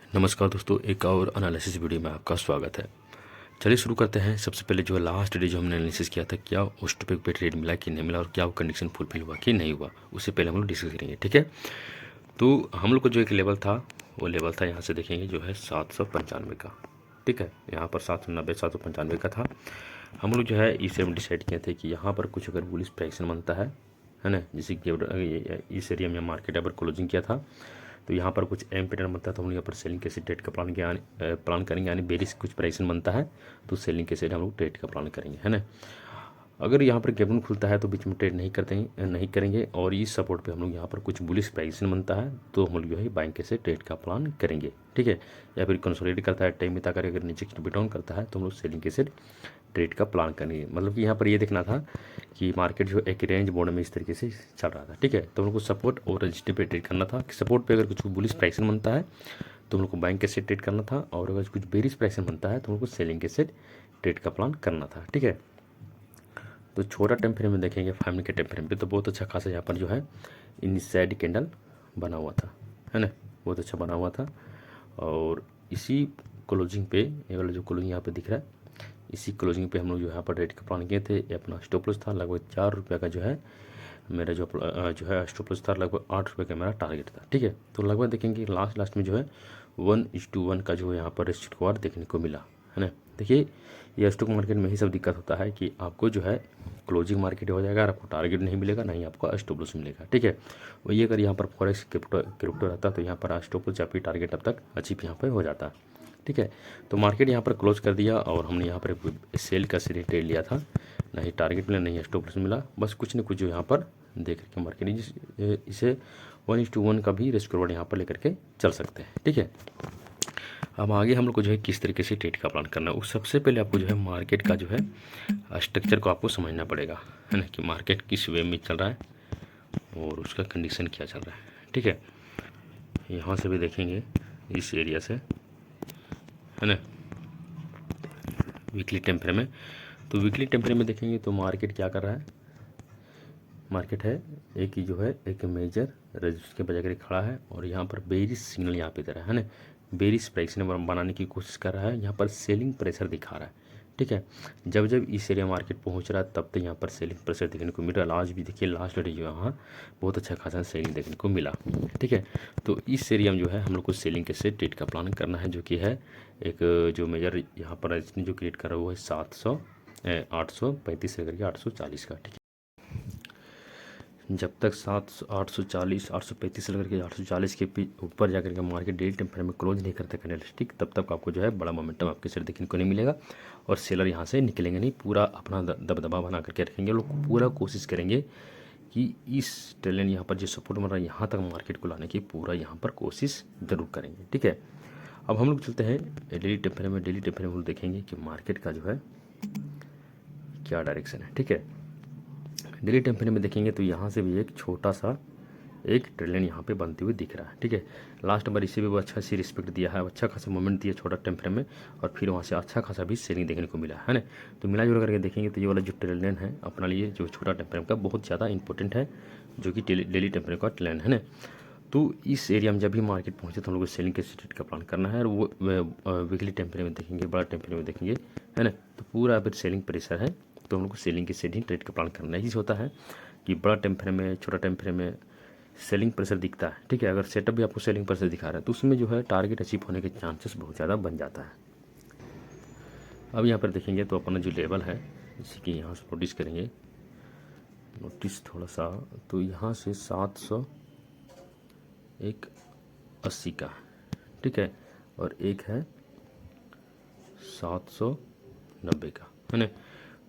नमस्कार दोस्तों, एक और एनालिसिस वीडियो में आपका स्वागत है। चलिए शुरू करते हैं। सबसे पहले जो है लास्ट डे जो हमने एनालिसिस किया था, क्या उस टॉपिक पे ट्रेड मिला कि नहीं मिला और क्या वो कंडीशन फुलफिल हुआ कि नहीं हुआ, उससे पहले हम लोग डिस्कस करेंगे। ठीक है, तो हम लोग को जो एक लेवल था, वो लेवल था, यहाँ से देखेंगे जो है 795 का। ठीक है, यहाँ पर 790 795 का था। हम लोग जो है इसे हम डिसाइड किए थे कि यहाँ पर कुछ अगर बुलिश प्राइस बनता है ना, जैसे कि इस एरिया में मार्केट अगर क्लोजिंग किया था तो यहाँ पर कुछ एम पैटर्न बनता है, तो हम लोग यहाँ पर सेलिंग के साथ ट्रेड का प्लान करेंगे। यानी बेरिश कुछ प्राइस बनता है तो सेलिंग के साथ हम लोग ट्रेड का प्लान करेंगे, है ना। अगर यहाँ पर गैप खुलता है तो बीच में ट्रेड नहीं करेंगे। और इस सपोर्ट पे हम लोग यहाँ पर कुछ बुलिश प्राइस बनता है तो हम लोग जो है बाइंग के से ट्रेड का प्लान करेंगे। ठीक है, या फिर कंसोलिडेट करता है टाइम में ताकर अगर नीचे डिप डाउन करता है तो हम लोग सेलिंग के से ट्रेड का प्लान करेंगे। मतलब कि यहाँ पर ये देखना था कि मार्केट जो एक रेंज बोर्ड में इस तरीके से चल रहा था। ठीक है, तो हम लोग को सपोर्ट और रजिस्टर पे ट्रेड करना था कि सपोर्ट पे अगर कुछ बुलिश प्राइस बनता है तो हम लोग को बाइंग के से ट्रेड करना था, और अगर कुछ बेरिश प्राइस बनता है तो हम लोग को सेलिंग के से ट्रेड का प्लान करना था। ठीक है, तो छोटा टाइम फ्रेम में देखेंगे 5 मिनट के टाइम फ्रेम पे तो बहुत अच्छा खासा यहाँ पर जो है इनसाइड कैंडल बना हुआ था, है ना, बहुत अच्छा बना हुआ था। और इसी क्लोजिंग पे, ये वाला जो क्लोजिंग यहाँ पे दिख रहा है, इसी क्लोजिंग पे हम लोग जो यहाँ पर रेट का प्लान किए थे। ये अपना स्टॉप लॉस था लगभग 4 रुपये का, जो है मेरा जो है स्टॉप लॉस था लगभग 8 रुपये का मेरा टारगेट था। ठीक है, तो लगभग देखेंगे लास्ट में जो है 1:1 का जो है यहाँ पर स्क्वायर देखने को मिला, है ना। देखिए, ये स्टॉक मार्केट में ही सब दिक्कत होता है कि आपको जो है क्लोजिंग मार्केट हो जाएगा और आपको टारगेट नहीं मिलेगा, ना ही आपको स्टॉप लॉस मिलेगा। ठीक है, वही अगर यहाँ पर फॉरेक्स क्रिप्टो रहता तो यहाँ पर स्टॉप लॉस या फिर टारगेट अब तक अचीव यहाँ पर हो जाता। ठीक है, तो मार्केट यहाँ पर क्लोज कर दिया और हमने यहाँ पर सेल का सीधे ट्रेड लिया था। नहीं टारगेट मिला, नहीं स्टॉप लॉस मिला, बस कुछ न कुछ जो यहाँ पर देख के मार्केट इसे 1:1 का भी रिस्क रिवॉर्ड यहाँ पर लेकर के चल सकते हैं। ठीक है, अब आगे हम लोग को जो है किस तरीके से ट्रेड का प्लान करना है, उस सबसे पहले आपको जो है मार्केट का जो है स्ट्रक्चर को आपको समझना पड़ेगा, है ना, कि मार्केट किस वे में चल रहा है और उसका कंडीशन क्या चल रहा है। ठीक है, यहाँ से भी देखेंगे इस एरिया से, है ना, वीकली टाइम फ्रेम में। तो वीकली टाइम फ्रेम में देखेंगे तो मार्केट क्या कर रहा है, मार्केट है एक ही जो है एक मेजर रेजिस्टेंस के बजा कर खड़ा है और यहाँ पर बेरिश सिग्नल यहाँ पे दे रहा है ना, बेरिश प्राइस बनाने की कोशिश कर रहा है, यहाँ पर सेलिंग प्रेशर दिखा रहा है। ठीक है, जब जब इस एरिया मार्केट पहुँच रहा है तब तक यहाँ पर सेलिंग प्रेशर देखने को मिल रहा है। आज भी देखिए लास्ट डे जो यहाँ बहुत अच्छा खासा सेलिंग देखने को मिला। ठीक है, तो इस एरिया में जो है हम लोग को सेलिंग के से ट्रेड का प्लान करना है, जो कि है एक जो मेजर यहाँ पर जो क्रिएट कर रहा है वो है 835 से करके 840 का। ठीक है, जब तक 840 835 से लेकर के 840 के ऊपर जाकर के मार्केट डेली टाइम फ्रेम में क्लोज नहीं करते कैंडलस्टिक, तब तक आपको जो है बड़ा मोमेंटम आपके साइड देखने को नहीं मिलेगा और सेलर यहाँ से निकलेंगे नहीं। पूरा अपना दबदबा बना करके रखेंगे लोग, पूरा कोशिश करेंगे कि इस ट्रेंड यहाँ पर जो सपोर्ट बन रहा है यहाँ तक मार्केट को लाने की पूरा यहाँ पर कोशिश ज़रूर करेंगे। ठीक है, अब हम लोग चलते हैं डेली टाइम फ्रेम में। डेली टाइम फ्रेम में देखेंगे कि मार्केट का जो है क्या डायरेक्शन है। ठीक है, डेली टाइम फ्रेम में देखेंगे तो यहाँ से भी एक छोटा सा एक ट्रेंड यहाँ पे बनती हुई दिख रहा है। ठीक है, लास्ट बार इसे भी वो अच्छा सी रिस्पेक्ट दिया है, अच्छा खासा मोमेंट दिया छोटा टाइम फ्रेम में और फिर वहाँ से अच्छा खासा भी सेलिंग देखने को मिला है ना। तो मिला जुला करके देखेंगे तो ये वाला जो ट्रेंड है अपना लिए जो छोटा टाइम फ्रेम का बहुत ज़्यादा इंपॉर्टेंट है, जो कि डेली टाइम फ्रेम का ट्रेंड है ना। तो इस एरिया में जब भी मार्केट पहुँचे तो हम लोग को सेलिंग के स्ट्रेट का प्लान करना है। और वो वीकली टाइम फ्रेम में देखेंगे, बड़ा टाइम फ्रेम में देखेंगे, है ना, तो पूरा फिर सेलिंग प्रेशर है तो हम लोग को सेलिंग के सेट ही ट्रेड का प्लान करना है। होता है कि बड़ा टाइम फ्रेम में छोटा टाइम फ्रेम में सेलिंग प्रेशर दिखता है। ठीक है, अगर सेटअप भी आपको सेलिंग प्रेशर दिखा रहा है तो उसमें जो है टारगेट अचीव होने के चांसेस बहुत ज़्यादा बन जाता है। अब यहाँ पर देखेंगे तो अपना जो लेवल है इसी की यहाँ से नोटिस करेंगे, नोटिस थोड़ा सा, तो यहाँ से 780 का, ठीक है, और एक है 790 का, है ना।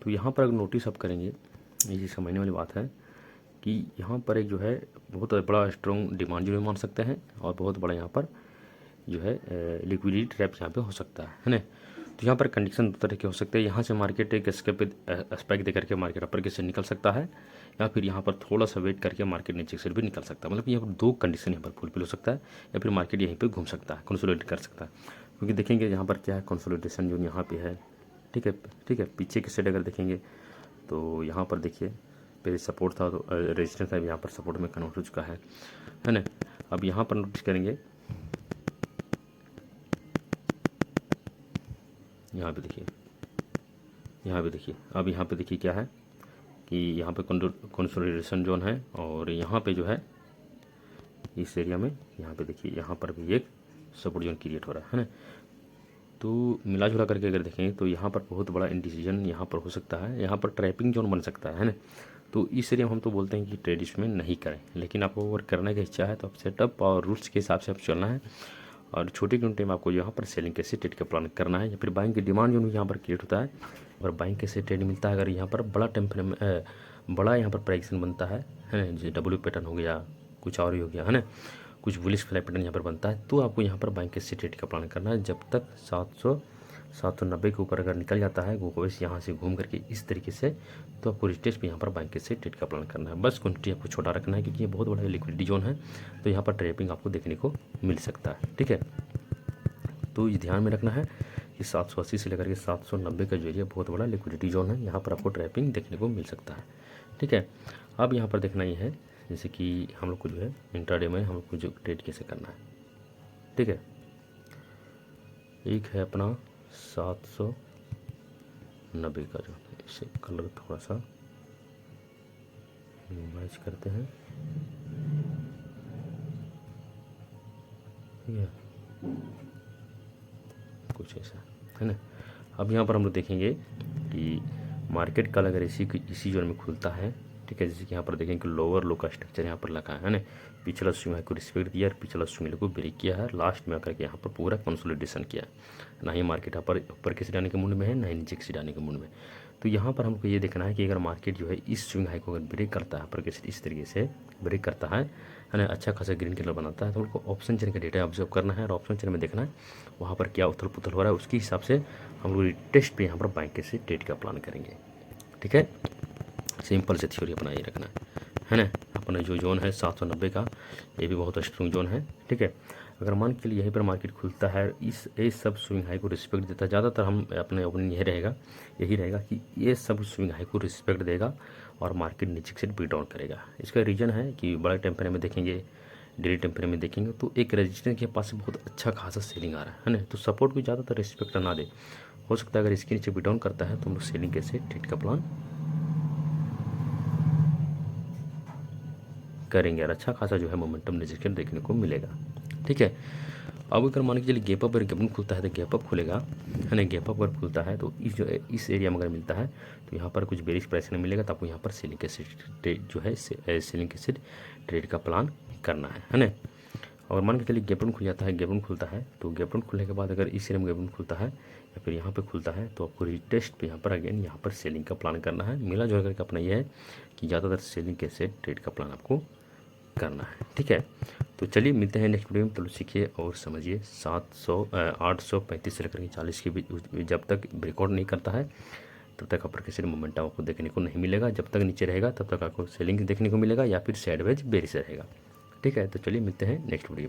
तो यहाँ पर अगर नोटिस आप करेंगे, ये समझने वाली बात है कि यहाँ पर एक जो है बहुत बड़ा स्ट्रॉन्ग डिमांड जो मान सकते हैं और बहुत बड़ा यहाँ पर जो है लिक्विडिटी ट्रैप यहाँ पे हो सकता है ना। तो यहाँ पर कंडीशन दो तरह के हो सकते हैं, यहाँ से मार्केट एक स्पेक दे करके मार्केट अपर के से निकल सकता है, या फिर यहाँ पर थोड़ा सा वेट करके मार्केट नीचे से भी निकल सकता है। मतलब यहाँ पर दो कंडीशन यहाँ पर फुलफिल हो सकता है, या फिर मार्केट यहीं पर घूम सकता है, कंसोलिडेट कर सकता है। क्योंकि देखेंगे यहाँ पर क्या है, कंसोलिडेशन जो यहाँ पे है, ठीक है, ठीक है, पीछे की साइड अगर देखेंगे तो यहाँ पर देखिए पहले सपोर्ट था तो रेजिस्टेंस था, यहाँ पर सपोर्ट में कन्वर्ट हो चुका है ना। अब यहाँ पर नोटिस करेंगे यहाँ पे देखिए, यहाँ पे देखिए, अब यहाँ पे देखिए क्या है कि यहाँ पे कंसोलिडेशन जोन है, और यहाँ पे जो है इस एरिया में, यहाँ पे देखिए यहाँ पर भी एक सपोर्ट जोन क्रिएट हो रहा है ना। तो मिला जुला करके अगर देखें तो यहाँ पर बहुत बड़ा इंडिसीजन यहाँ पर हो सकता है, यहाँ पर ट्रैपिंग जोन बन सकता है ना। तो इस एरिया में हम तो बोलते हैं कि ट्रेड इसमें नहीं करें, लेकिन आपको अगर करने की इच्छा है तो आप सेटअप और रूल्स के हिसाब से आप चलना है, और छोटी क्वांटिटी में आपको यहाँ पर सेलिंग कैसे ट्रेड का प्लान करना है, या फिर बाइंग की डिमांड जो यहाँ पर क्रिएट होता है और बाइंग कैसे ट्रेड मिलता है। अगर यहाँ पर बड़ा बड़ा यहाँ पर प्राइक्शन बनता है ना, जैसे डब्ल्यू पैटर्न हो गया, कुछ और ही हो गया है ना, कुछ बुलिश फ्लाई पैटर्न यहाँ पर बनता है, तो आपको यहाँ पर बाइंग कैसे ट्रेड का प्लान करना है। जब तक 790 के ऊपर अगर निकल जाता है गोकोवेस यहाँ से घूम करके इस तरीके से, तो आपको रिटेस्ट पे यहाँ पर बाइंग कैसे ट्रेड का प्लान करना है। बस क्वांटिटी आपको छोटा रखना है, क्योंकि ये बहुत बड़ा लिक्विडिटी जोन है, तो यहाँ पर ट्रैपिंग आपको देखने को मिल सकता है। ठीक है, तो ये ध्यान में रखना है कि 780 से लेकर के 790 का जो एरिया बहुत बड़ा लिक्विडिटी जोन है, यहाँ पर आपको ट्रैपिंग देखने को मिल सकता है। ठीक है, अब यहाँ पर देखना ये है जैसे कि हम लोग को जो है इंट्राडे में हम लोग को जो ट्रेड कैसे करना है। ठीक है, एक है अपना 790 का जो, इसे कलर थोड़ा सा मैच करते हैं। ठीक है, कुछ ऐसा है ना। अब यहाँ पर हम लोग देखेंगे कि मार्केट कल अगर इसी जोन में खुलता है, ठीक है, जैसे कि यहाँ पर देखें कि लोअर लो का स्ट्रक्चर यहाँ पर लगा है ना, पिछला स्विंग हाई को रिस्पेक्ट दिया और पिछला स्विंग को ब्रेक किया है, लास्ट में आकर के यहाँ पर पूरा कंसोलिडेशन किया। ना ही मार्केट यहाँ पर ऊपर के सीढ़ाने के मूड में है, ना ही नीचे के सीढ़ाने के मूड में। तो यहाँ पर हमको ये देखना है कि अगर मार्केट जो है इस स्विंग हाई को अगर ब्रेक करता है, ऊपर के इस तरीके से ब्रेक करता है ना, अच्छा खासा ग्रीन कलर बनाता है, तो हमको ऑप्शन चेन का डेटा ऑब्जर्व करना है, और ऑप्शन चेन में देखना है वहाँ पर क्या उथल पुथल हो रहा है, उसके हिसाब से हम लोग टेस्ट पे यहाँ पर बाइंग कैसे ट्रेड का प्लान करेंगे। ठीक है, सिंपल से थ्योरी अपना ये रखना है ना। अपना जो जोन है 790 का, ये भी बहुत स्ट्रॉन्ग जोन है। ठीक है, अगर मान के लिए यहीं पर मार्केट खुलता है, ये सब स्विंग हाई को रिस्पेक्ट देता है, ज़्यादातर हम अपने ओपिनियन यही रहेगा कि ये सब स्विंग हाई को रिस्पेक्ट देगा और मार्केट नीचे से बीट डाउन करेगा। इसका रीज़न है कि बड़े टेम्परेचर में देखेंगे, डेली टेम्परेचर में देखेंगे तो एक रेजिस्टेंस के पास बहुत अच्छा खासा सेलिंग आ रहा है ना, तो सपोर्ट को ज़्यादातर रिस्पेक्ट ना दे। हो सकता है अगर इसके नीचे बीट डाउन करता है तो हम लोग सेलिंग कैसे ट्रेड का प्लान करेंगे, और अच्छा खासा जो है मोमेंटम रिजेक्शन देखने को मिलेगा। ठीक है, अब अगर मान के चलिए गैप अप अगर गैप खुलता है तो गैप अप खुलेगा है ना, गैप अप अगर खुलता है तो इस एरिया में अगर मिलता है तो यहाँ पर कुछ बेरिश प्राइस नहीं मिलेगा, तो आपको यहाँ पर सेलिंग कैसे ट्रेड जो है सेलिंग कैसे ट्रेड का प्लान करना है ना। और मान के चलिए गैप डाउन खुल जाता है, गैप डाउन खुलता है, तो गैप डाउन खुलने के बाद अगर इस एरिया में गैप डाउन खुलता है या फिर यहाँ पे खुलता है, तो आपको रिटेस्ट पे यहाँ पर अगेन यहाँ पर सेलिंग का प्लान करना है। मिला जुला करके अपना यह है कि ज़्यादातर सेलिंग कैसे ट्रेड का प्लान आपको करना है। ठीक है, तो चलिए मिलते हैं नेक्स्ट वीडियो में, तो सीखिए और समझिए। 835 से लेकर 40 के बीच जब तक ब्रेकआउट नहीं करता है तब तक अपर किसी मोमेंटम आपको देखने को नहीं मिलेगा, जब तक नीचे रहेगा तब तक आपको सेलिंग देखने को मिलेगा या फिर साइडवेज बेरिश रहेगा। ठीक है, तो चलिए मिलते हैं नेक्स्ट वीडियो में।